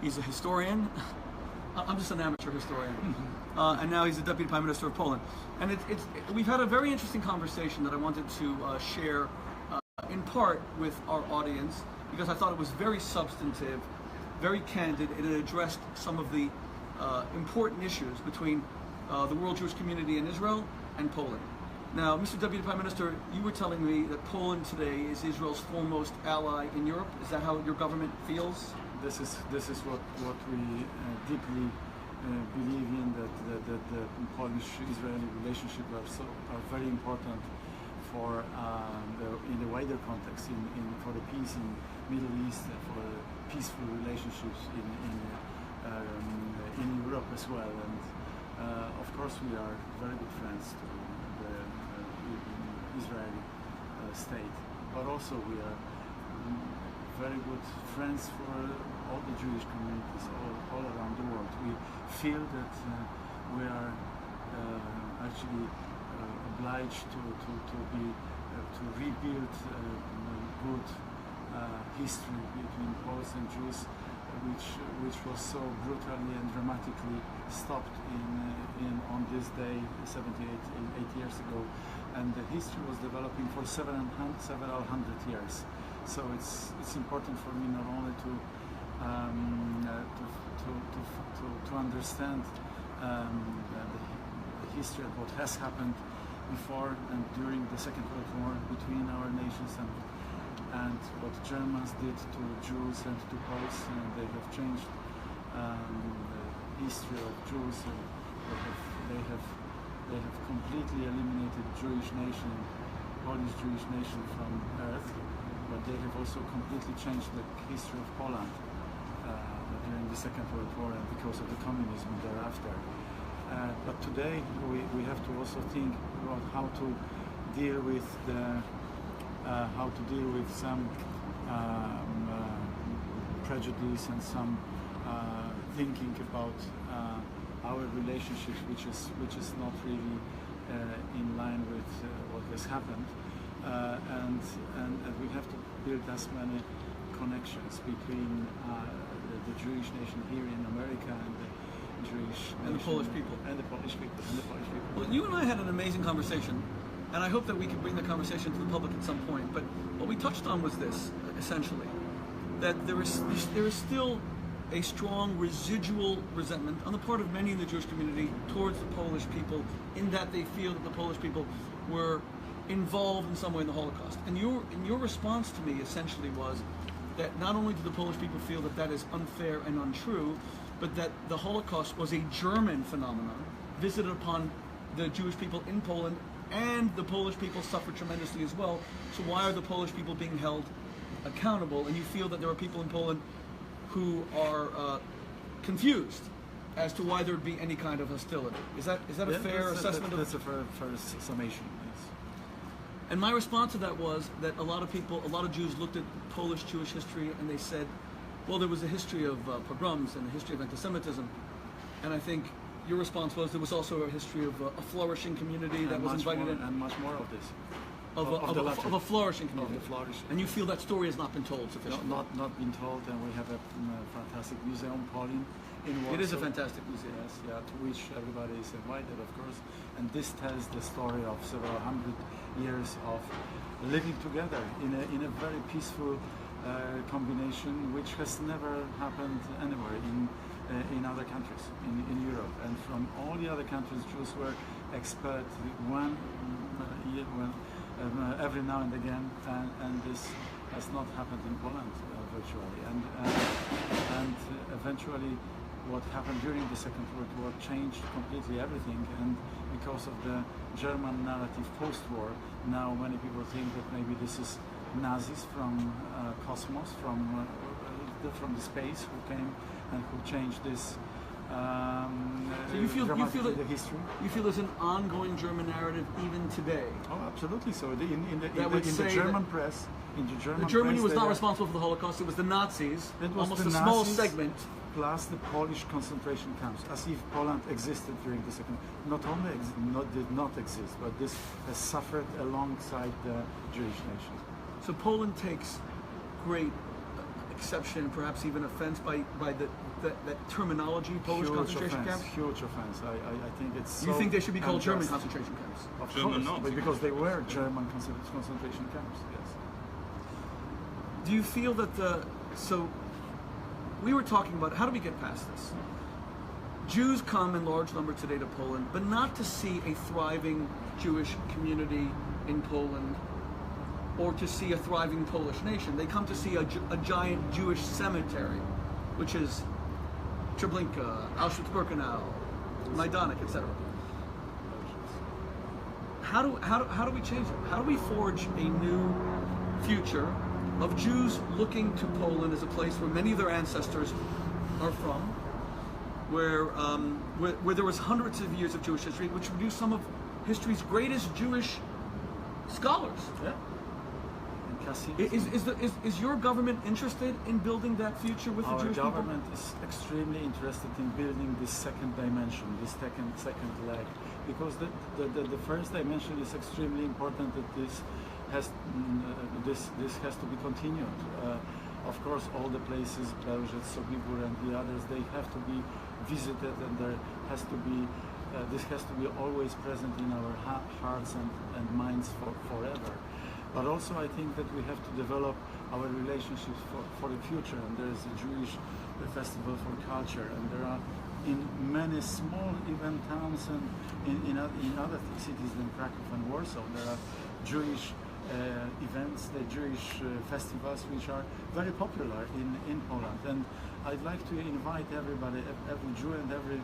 He's a historian. I'm just an amateur historian, and now he's the Deputy Prime Minister of Poland. And we've had a very interesting conversation that I wanted to share in part with our audience, because I thought it was very substantive, very candid, and it addressed some of the important issues between the world Jewish community in Israel and Poland. Now, Mr. Deputy Prime Minister, you were telling me that Poland today is Israel's foremost ally in Europe. Is that how your government feels? This is what we deeply believe in, that the Polish-Israeli relationship are very important for in the wider context, for the peace in Middle East, for peaceful relationships in Europe as well. And of course, we are very good friends to the Israeli state, but also we are very good friends for all the Jewish communities all around the world. We feel that we are actually obliged to rebuild good history between Poles and Jews, which was so brutally and dramatically stopped on this day 8 years ago, and the history was developing for several hundred years. So it's important for me not only to understand the history of what has happened before and during the Second World War between our nations, and what Germans did to Jews and to Poles, and they have changed the history of Jews. They have completely eliminated Jewish nation, Polish Jewish nation from earth, but they have also completely changed the history of Poland during the Second World War and because of the communism thereafter. But today we have to also think about how to deal with some prejudice and some thinking about our relationships, which is not really in line with what has happened, and we have to build as many connections between the Jewish nation here in America and the Jewish and the Polish people and the Polish people. Well, you and I had an amazing conversation, and I hope that we can bring the conversation to the public at some point. But what we touched on was this, essentially, that there is still a strong residual resentment on the part of many in the Jewish community towards the Polish people, in that they feel that the Polish people were involved in some way in the Holocaust. And your response to me essentially was that not only do the Polish people feel that that is unfair and untrue, but that the Holocaust was a German phenomenon visited upon the Jewish people in Poland, and the Polish people suffered tremendously as well. So why are the Polish people being held accountable? And you feel that there are people in Poland who are confused as to why there would be any kind of hostility. Is that a fair assessment? That's a fair summation. Yes. And my response to that was that a lot of Jews looked at Polish Jewish history and they said, well, there was a history of pogroms and a history of anti-Semitism, and I think your response was there was also a history of a flourishing community that was invited in, and much more of this. Of a flourishing community. Of the flourishing. And you feel that story has not been told sufficiently? Not been told, and we have a fantastic museum, Polin, in Warsaw. It is a fantastic museum. Yes, yeah, to which everybody is invited, of course. And this tells the story of several hundred years of living together in a very peaceful combination, which has never happened anywhere in other countries in Europe. And from all the other countries, Jews were expelled every now and again, and this has not happened in Poland virtually. And eventually, what happened during the Second World War changed completely everything. And because of the German narrative post-war, now many people think that maybe this is Nazis from cosmos, from the space, who came and who changed this. So you feel that the history. You feel there's an ongoing German narrative even today. Oh, absolutely. So in the German press, Germany was not responsible for the Holocaust. It was the Nazis. It was almost the a small Nazis segment. Plus the Polish concentration camps, as if Poland existed during the Second. Not only did not exist, but this has suffered alongside the Jewish nation. So Poland takes great exception, perhaps even offense by that terminology, Polish concentration camps? Huge offense. I think it's. You so think they should be called German unjust. concentration camps? Of German course, Nazi because they were German concentration camps. Yes. Do you feel that so we were talking about how do we get past this? Jews come in large number today to Poland, but not to see a thriving Jewish community in Poland or to see a thriving Polish nation. They come to see a giant Jewish cemetery, which is Treblinka, Auschwitz-Birkenau, Majdanek, etc. How do we change it? How do we forge a new future of Jews looking to Poland as a place where many of their ancestors are from, where there was hundreds of years of Jewish history, which produced some of history's greatest Jewish scholars? Yeah. Is your government interested in building that future with the Jewish people? Our government is extremely interested in building this second dimension, this second leg, because the first dimension is extremely important. That this has to be continued. Of course, all the places, Belgium, Sobibor, and the others, they have to be visited, and there has to be this has to be always present in our hearts and minds forever. But also, I think that we have to develop our relationships for the future. And there is a Jewish festival for culture, and there are in many small even towns and in other cities than Krakow and Warsaw, there are Jewish events, the Jewish festivals, which are very popular in Poland. And I'd like to invite everybody, every Jew and every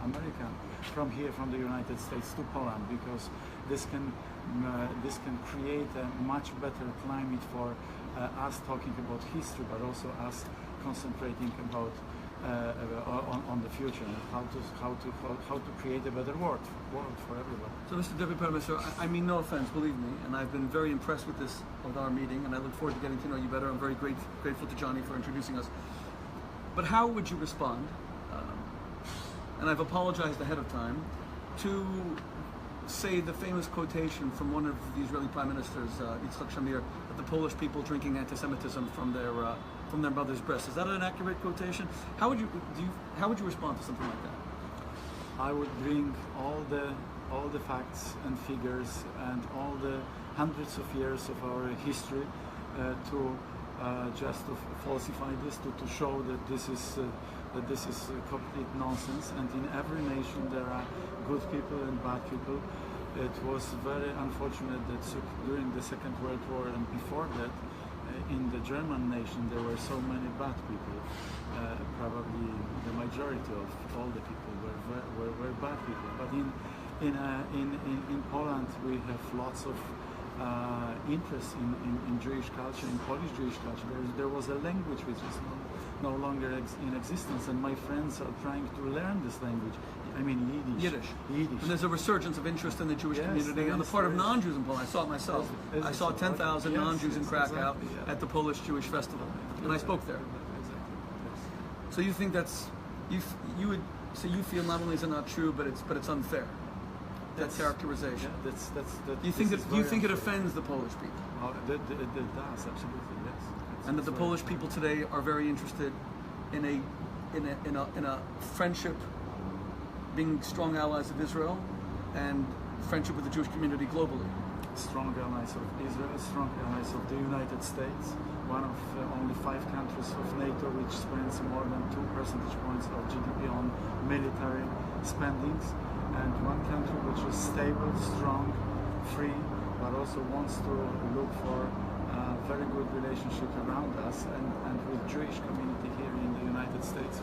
American from here, from the United States, to Poland, because this can create a much better climate for us talking about history, but also us concentrating about on the future and how to create a better world for everyone. So, Mr. Deputy Prime Minister, I mean no offense, believe me, and I've been very impressed with our meeting, and I look forward to getting to know you better. I'm very grateful to Johnny for introducing us. But how would you respond? And I've apologized ahead of time to say the famous quotation from one of the Israeli prime ministers, Yitzhak Shamir, that the Polish people drinking anti-Semitism from their mother's breast. Is that an accurate quotation? How would you respond to something like that? I would bring all the facts and figures and all the hundreds of years of our history to just to falsify this, to show that this is complete nonsense. And in every nation there are good people and bad people. It was very unfortunate that during the Second World War and before that, in the German nation there were so many bad people. Probably the majority of all the people were bad people. But in Poland we have lots of interest in Jewish culture, in Polish Jewish culture. There was a language which is no longer in existence, and my friends are trying to learn this language. I mean Yiddish. And there's a resurgence of interest in the Jewish community on the part of non-Jews in Poland. I saw it myself. I saw 10,000 non-Jews in Krakow at the Polish Jewish Festival, and I spoke there. So you think that's you would so you feel not only is it not true, but it's unfair. That characterization. Yeah, you think it offends the Polish people? Oh, it does, absolutely, yes. And that the Polish people today are very interested in a friendship, being strong allies of Israel, and friendship with the Jewish community globally. Strong allies of Israel, strong allies of the United States, one of only 5 countries of NATO which spends more than 2 percentage points of GDP on military spendings, and one country which is stable, strong, free, but also wants to look for a very good relationship around us and with Jewish community here in the United States.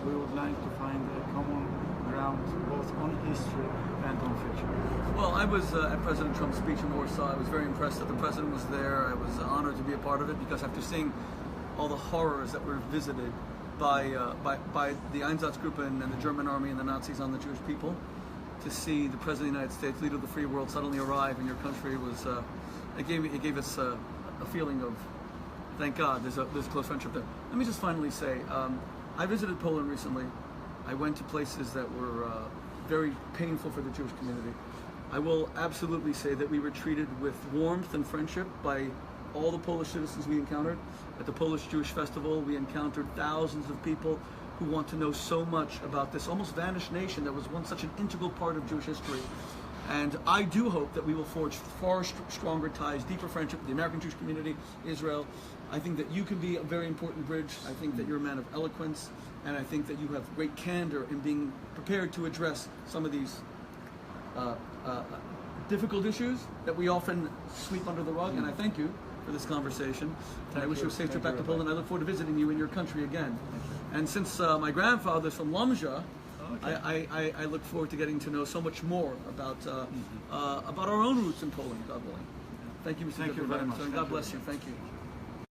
We would like to find a common ground both on history and on future. Well, I was at President Trump's speech in Warsaw. I was very impressed that the president was there. I was honored to be a part of it, because after seeing all the horrors that were visited by the Einsatzgruppen and the German army and the Nazis on the Jewish people, to see the President of the United States, leader of the free world, suddenly arrive in your country was it gave us a feeling of, thank God, there's a close friendship there. Let me just finally say, I visited Poland recently. I went to places that were very painful for the Jewish community. I will absolutely say that we were treated with warmth and friendship by all the Polish citizens we encountered. At the Polish Jewish Festival, we encountered thousands of people who want to know so much about this almost vanished nation that was once such an integral part of Jewish history. And I do hope that we will forge far stronger ties, deeper friendship with the American Jewish community, Israel. I think that you can be a very important bridge. I think that you're a man of eloquence, and I think that you have great candor in being prepared to address some of these difficult issues that we often sweep under the rug. And I thank you for this conversation. And I wish you a safe trip back to Poland. I look forward to visiting you in your country again. And since my grandfather's from Lomża, I look forward to getting to know so much more about our own roots in Poland, God willing. Thank you, Mr. Thank you very much. God bless you. Thank you.